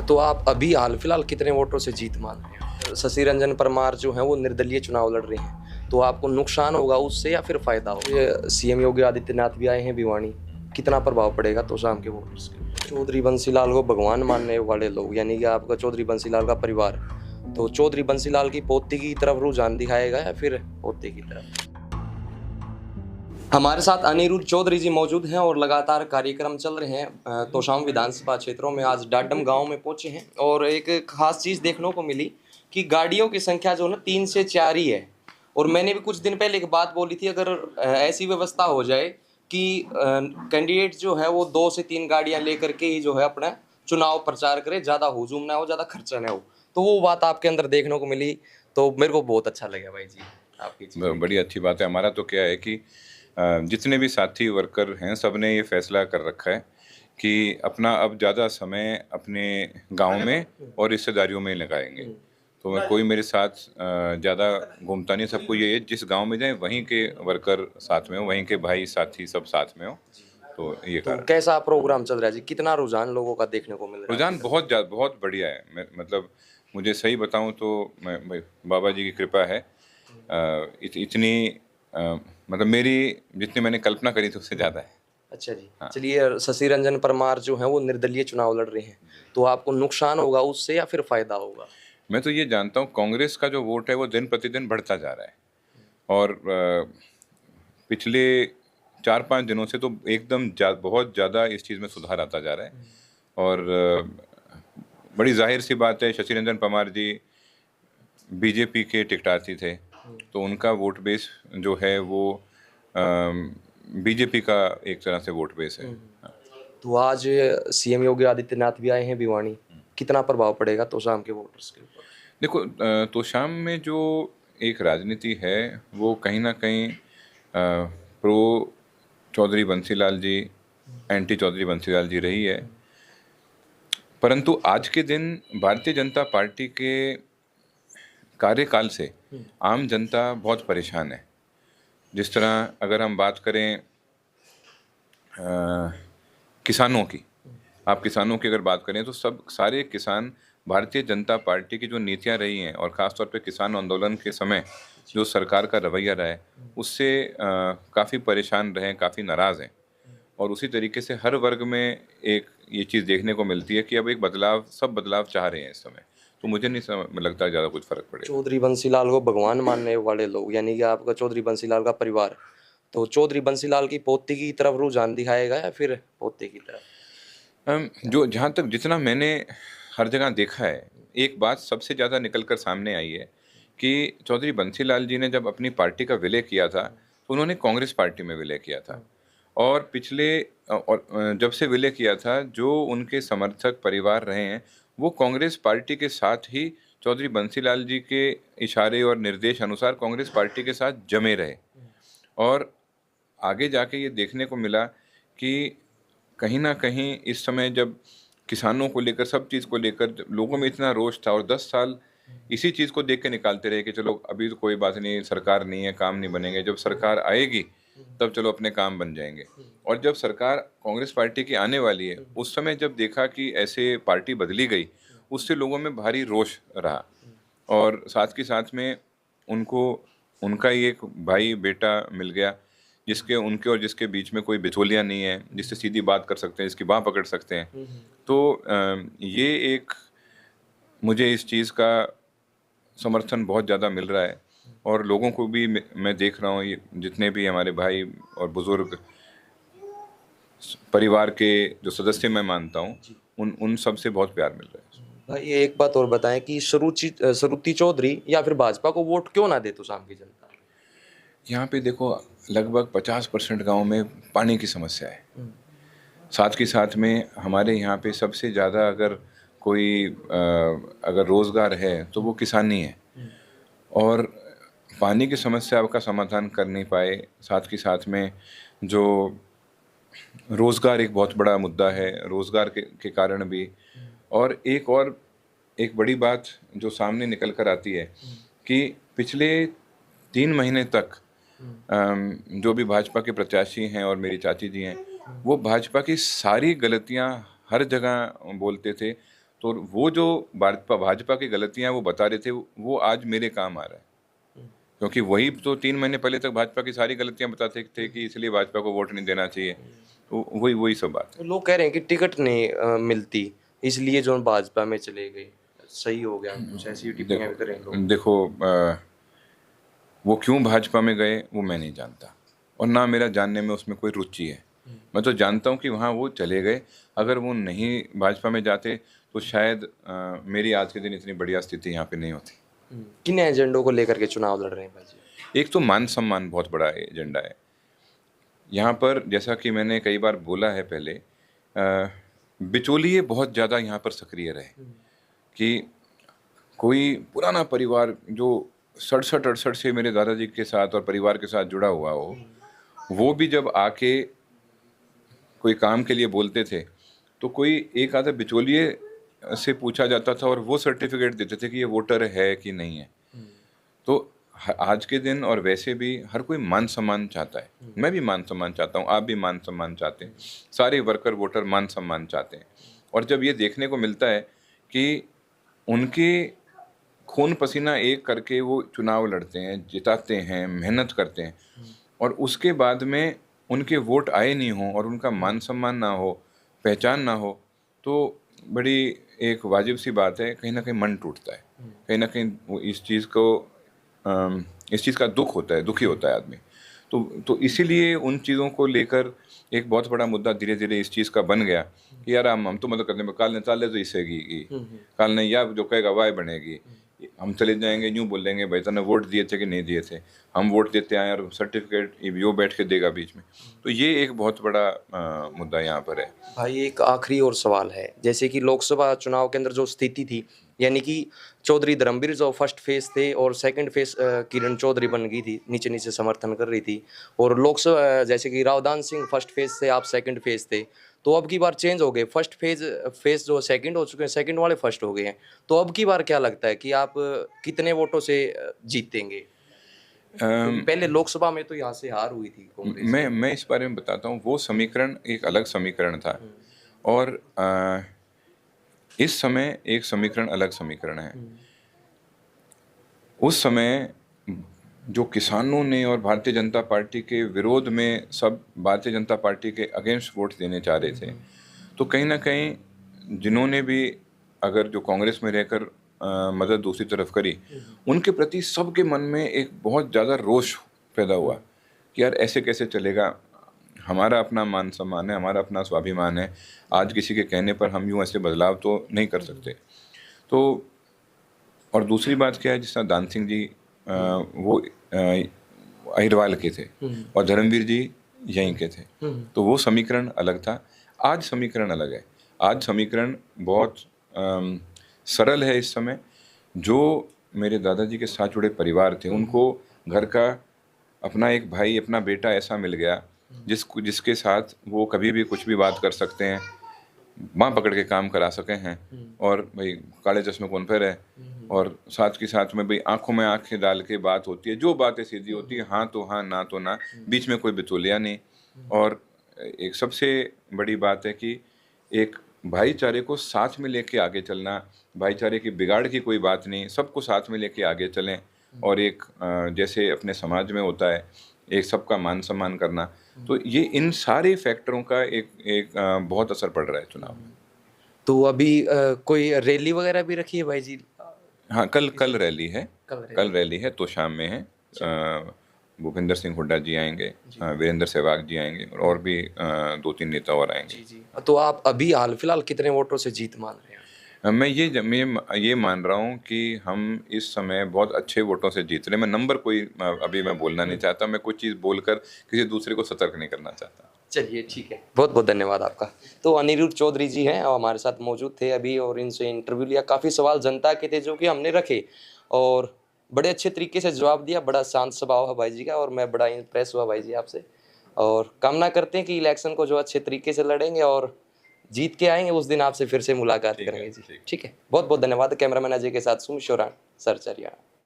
तो आप अभी हाल फिलहाल कितने वोटों से जीत मान रहे हैं? शशि रंजन परमार जो हैं वो निर्दलीय चुनाव लड़ रहे हैं, तो आपको नुकसान होगा उससे या फिर फायदा होगा? ये सीएम योगी आदित्यनाथ भी आए हैं भिवानी, कितना प्रभाव पड़ेगा तोशाम के वोटर्स के ऊपर? चौधरी बंसीलाल को भगवान मानने वाले लोग, यानी कि आपका चौधरी बंसीलाल का परिवार, तो चौधरी बंसीलाल की पोती की तरफ रुझान दिखाएगा या फिर पोते की तरफ? हमारे साथ अनिरुद्ध चौधरी जी मौजूद हैं और लगातार कार्यक्रम चल रहे हैं तोशाम विधानसभा क्षेत्रों में। आज डाडम गांव में पहुंचे हैं और एक खास चीज़ देखने को मिली कि गाड़ियों की संख्या जो है ना 3 से 4 ही है। और मैंने भी कुछ दिन पहले एक बात बोली थी, अगर ऐसी व्यवस्था हो जाए कि कैंडिडेट जो है वो 2 से 3 गाड़ियां लेकर के ही जो है अपना चुनाव प्रचार करे, ज़्यादा हुजूम ना हो, ज़्यादा खर्चा ना हो, तो वो बात आपके अंदर देखने को मिली, तो मेरे को बहुत अच्छा लगा भाई जी आपकी चीज़। बड़ी अच्छी बात है। हमारा तो क्या है कि जितने भी साथी वर्कर हैं सब ने ये फैसला कर रखा है कि अपना अब ज़्यादा समय अपने गांव में और रिश्तेदारियों में लगाएंगे। तो मैं कोई मेरे साथ ज़्यादा घूमता नहीं, सबको ये है जिस गांव में जाए वहीं के वर्कर साथ में हो, वहीं के भाई साथी सब साथ में हो। तो ये तो कारण कैसा प्रोग्राम चल रहा है जी? कितना रुझान लोगों का देखने को मिल रहा है रुझान अभी तक? बहुत बढ़िया है। मतलब मुझे सही बताऊं तो मैं बाबा जी की कृपा है। इतनी मतलब मेरी जितनी मैंने कल्पना करी थी उससे ज़्यादा है। अच्छा जी। हाँ। चलिए, शशि रंजन परमार जो हैं वो निर्दलीय चुनाव लड़ रहे हैं, तो आपको नुकसान होगा उससे या फिर फायदा होगा? मैं तो ये जानता हूँ कांग्रेस का जो वोट है वो दिन प्रतिदिन बढ़ता जा रहा है और पिछले 4-5 दिनों से तो एकदम बहुत ज़्यादा इस चीज़ में सुधार आता जा रहा है। और बड़ी जाहिर सी बात है, शशि रंजन परमार जी बीजेपी के टिकटार्थी थे, तो उनका वोट बेस जो है वो बीजेपी का एक तरह से वोट बेस है। हाँ। तो आज सीएम योगी आदित्यनाथ भी आए हैं भिवानी, कितना प्रभाव पड़ेगा तोशाम के वोटर्स के ऊपर? देखो, तोशाम में जो एक राजनीति है वो कहीं ना कहीं प्रो चौधरी बंसीलाल जी, एंटी चौधरी बंसीलाल जी रही है। परंतु आज के दिन भारतीय जनता पार्टी के कार्यकाल से आम जनता बहुत परेशान है। जिस तरह अगर हम बात करें किसानों की, आप किसानों की अगर बात करें तो सब सारे किसान भारतीय जनता पार्टी की जो नीतियां रही हैं और ख़ास तौर पे किसान आंदोलन के समय जो सरकार का रवैया रहा है उससे काफ़ी परेशान रहे हैं, काफ़ी नाराज़ हैं। और उसी तरीके से हर वर्ग में एक ये चीज़ देखने को मिलती है कि अब एक बदलाव, सब बदलाव चाह रहे हैं इस समय। तो मुझे नहीं लगता ज़्यादा कुछ फ़र्क पड़ेगा। चौधरी बंसीलाल को भगवान मानने वाले लोग, यानी कि आपका चौधरी बंसीलाल का परिवार, तो चौधरी बंसीलाल की पोती की तरफ रुझान दिखाएगा या फिर पोते की तरफ? जो जहाँ तक जितना मैंने हर जगह देखा है, एक बात सबसे ज़्यादा निकल कर सामने आई है कि चौधरी बंसीलाल जी ने जब अपनी पार्टी का विलय किया था, तो उन्होंने कांग्रेस पार्टी में विलय किया था। और जब से विलय किया था, जो उनके समर्थक परिवार रहे हैं, वो कांग्रेस पार्टी के साथ ही चौधरी बंसीलाल जी के इशारे और निर्देश अनुसार कांग्रेस पार्टी के साथ जमे रहे। और आगे जाके ये देखने को मिला कि कहीं न कहीं इस समय जब किसानों को लेकर, सब चीज़ को लेकर लोगों में इतना रोष था और 10 साल इसी चीज़ को देख के निकालते रहे कि चलो अभी तो कोई बात नहीं, सरकार नहीं है, काम नहीं बनेंगे, जब सरकार आएगी तब चलो अपने काम बन जाएंगे। और जब सरकार कांग्रेस पार्टी की आने वाली है, उस समय जब देखा कि ऐसे पार्टी बदली गई, उससे लोगों में भारी रोष रहा। और साथ के साथ में उनको उनका ही एक भाई बेटा मिल गया जिसके उनके और जिसके बीच में कोई बिचौलिया नहीं है, जिससे सीधी बात कर सकते हैं, जिसकी बाँह पकड़ सकते हैं। तो ये एक मुझे इस चीज़ का समर्थन बहुत ज़्यादा मिल रहा है और लोगों को भी मैं देख रहा हूँ, ये जितने भी हमारे भाई और बुज़ुर्ग परिवार के जो सदस्य मैं मानता हूँ, उन उन सब से बहुत प्यार मिल रहा है। भाई ये एक बात और बताएं कि श्रुति चौधरी या फिर भाजपा को वोट क्यों ना दे तोशाम की जनता? यहाँ पे देखो, लगभग 50% गाँव में पानी की समस्या है। साथ के साथ में हमारे यहाँ पे सबसे ज़्यादा अगर कोई अगर रोज़गार है तो वो किसानी है। और पानी की समस्या का समाधान कर नहीं पाए, साथ के साथ में जो रोज़गार एक बहुत बड़ा मुद्दा है, रोज़गार के कारण भी। और एक बड़ी बात जो सामने निकल कर आती है कि पिछले 3 महीने तक जो भी भाजपा के प्रत्याशी हैं और मेरी चाची जी हैं, वो भाजपा की सारी गलतियां हर जगह बोलते थे। तो वो जो भाजपा की गलतियां वो बता रहे थे वो आज मेरे काम आ रहा है, क्योंकि वही तो 3 महीने पहले तक भाजपा की सारी गलतियां बताते थे कि इसलिए भाजपा को वोट नहीं देना चाहिए। तो वही वही सब बात तो लोग कह रहे हैं कि टिकट नहीं मिलती, इसलिए जो भाजपा में चले गए, सही हो गया, कुछ ऐसी है। टिप्पणियां भी कर रहे हैं लोग। देखो वो क्यों भाजपा में गए वो मैं नहीं जानता, और ना मेरा जानने में उसमें कोई रुचि है। मैं तो जानता हूँ कि वहाँ वो चले गए। अगर वो नहीं भाजपा में जाते तो शायद मेरी आज के दिन इतनी बढ़िया स्थिति यहाँ पे नहीं होती। किन एजेंडों को लेकर के चुनाव लड़ रहे हैं भाई? एक तो मान सम्मान बहुत बड़ा एजेंडा है यहाँ पर, जैसा कि मैंने कई बार बोला है पहले, बिचौलिए बहुत ज़्यादा यहाँ पर सक्रिय रहे कि कोई पुराना परिवार जो 67-68 से मेरे दादाजी के साथ और परिवार के साथ जुड़ा हुआ हो, वो भी जब आके कोई काम के लिए बोलते थे तो कोई एक आधा बिचौलिए से पूछा जाता था और वो सर्टिफिकेट देते थे कि ये वोटर है कि नहीं है। तो आज के दिन और वैसे भी हर कोई मान सम्मान चाहता है। मैं भी मान सम्मान चाहता हूँ, आप भी मान सम्मान चाहते हैं, सारे वर्कर वोटर मान सम्मान चाहते हैं। और जब ये देखने को मिलता है कि उनके खून पसीना एक करके वो चुनाव लड़ते हैं, जिताते हैं, मेहनत करते हैं, और उसके बाद में उनके वोट आए नहीं हों और उनका मान सम्मान ना हो, पहचान ना हो, तो बड़ी एक वाजिब सी बात है, कहीं ना कहीं मन टूटता है, कहीं ना कहीं वो इस चीज़ का दुख होता है, दुखी होता है आदमी। तो इसीलिए उन चीज़ों को लेकर एक बहुत बड़ा मुद्दा धीरे धीरे इस चीज़ का बन गया कि यार हम तो मतलब करने में काल ने चाले तो इससेगी, काल ने या जो कहेगा वाह बनेगी, हम चले जाएंगे यूँ बोल देंगे भाई तूने वोट दिए थे कि नहीं दिए थे, हम वोट देते आए और सर्टिफिकेट यो बैठ के देगा बीच में। तो ये एक बहुत बड़ा मुद्दा यहाँ पर है। भाई एक आखिरी और सवाल है, जैसे कि लोकसभा चुनाव के अंदर जो स्थिति थी, यानी कि चौधरी धर्मवीर जो फर्स्ट फेज थे और सेकंड फेज किरण चौधरी बन गई थी, नीचे नीचे समर्थन कर रही थी, और लोकसभा जैसे कि रावदान सिंह फर्स्ट फेज से, आप सेकंड फेज थे, तो अब की बार चेंज हो गए, फर्स्ट फेज जो सेकंड हो चुके हैं, सेकंड वाले फर्स्ट हो गए हैं, तो अब की बार क्या लगता है कि आप कितने वोटों से जीतेंगे? क्योंकि पहले लोकसभा में तो यहाँ से हार हुई थी कांग्रेस। मैं इस बारे में बताता हूँ। वो समीकरण एक अलग समीकरण था और इस समय एक समीकरण अलग समीकरण है। उस समय जो किसानों ने और भारतीय जनता पार्टी के विरोध में सब भारतीय जनता पार्टी के अगेंस्ट वोट देने चाह रहे थे, तो कहीं ना कहीं जिन्होंने भी अगर जो कांग्रेस में रहकर मदद दूसरी तरफ करी, उनके प्रति सबके मन में एक बहुत ज़्यादा रोष पैदा हुआ कि यार ऐसे कैसे चलेगा, हमारा अपना मान सम्मान है, हमारा अपना स्वाभिमान है, आज किसी के कहने पर हम यूँ ऐसे बदलाव तो नहीं कर सकते। तो और दूसरी बात क्या है, जिस तरह दान सिंह जी वो अहिरवाल के थे और धर्मवीर जी यहीं के थे, तो वो समीकरण अलग था। आज समीकरण अलग है। आज समीकरण बहुत सरल है। इस समय जो मेरे दादाजी के साथ जुड़े परिवार थे, उनको घर का अपना एक भाई, अपना बेटा ऐसा मिल गया जिसके साथ वो कभी भी कुछ भी बात कर सकते हैं, बाँह पकड़ के काम करा सके हैं, और भाई काले चश्मे कौन पहने है, और साथ के साथ में भाई आंखों में आंखें डाल के बात होती है, जो बातें सीधी होती है, हाँ तो हाँ, ना तो ना, बीच में कोई बिचौलिया नहीं। और एक सबसे बड़ी बात है कि एक भाईचारे को साथ में लेके आगे चलना, भाईचारे की बिगाड़ की कोई बात नहीं, सबको साथ में लेके आगे चलें, और एक जैसे अपने समाज में होता है एक सबका मान सम्मान करना। तो ये इन सारे फैक्टरों का एक बहुत असर पड़ रहा है चुनाव में। तो अभी कोई रैली वगैरह भी रखी है भाई जी? हाँ, कल रैली है, कल रैली है, तो शाम में है। भूपेंद्र सिंह हुड्डा जी आएंगे, वीरेंद्र सहवाग जी आएंगे, और भी 2-3 नेता और आएंगे। जी। तो आप अभी हाल फिलहाल कितने वोटों से जीत मान रहे हैं? मैं ये मान रहा हूँ कि हम इस समय बहुत अच्छे वोटों से जीत रहे हैं। मैं नंबर कोई अभी मैं बोलना नहीं चाहता, मैं कोई चीज़ बोलकर किसी दूसरे को सतर्क नहीं करना चाहता। चलिए ठीक है, बहुत बहुत धन्यवाद आपका। तो अनिरुद्ध चौधरी जी हैं और हमारे साथ मौजूद थे अभी, और इनसे इंटरव्यू लिया। काफ़ी सवाल जनता के थे जो कि हमने रखे, और बड़े अच्छे तरीके से जवाब दिया। बड़ा शांत स्वभाव है भाई जी का, और मैं बड़ा इम्प्रेस हुआ भाई जी आपसे, और कामना करते हैं कि इलेक्शन को जो अच्छे तरीके से लड़ेंगे और जीत के आएंगे, उस दिन आपसे फिर से मुलाकात करेंगे जी। ठीक है, बहुत बहुत धन्यवाद। कैमरामैन अजय के साथ सुमित शोरान, सरचरिया।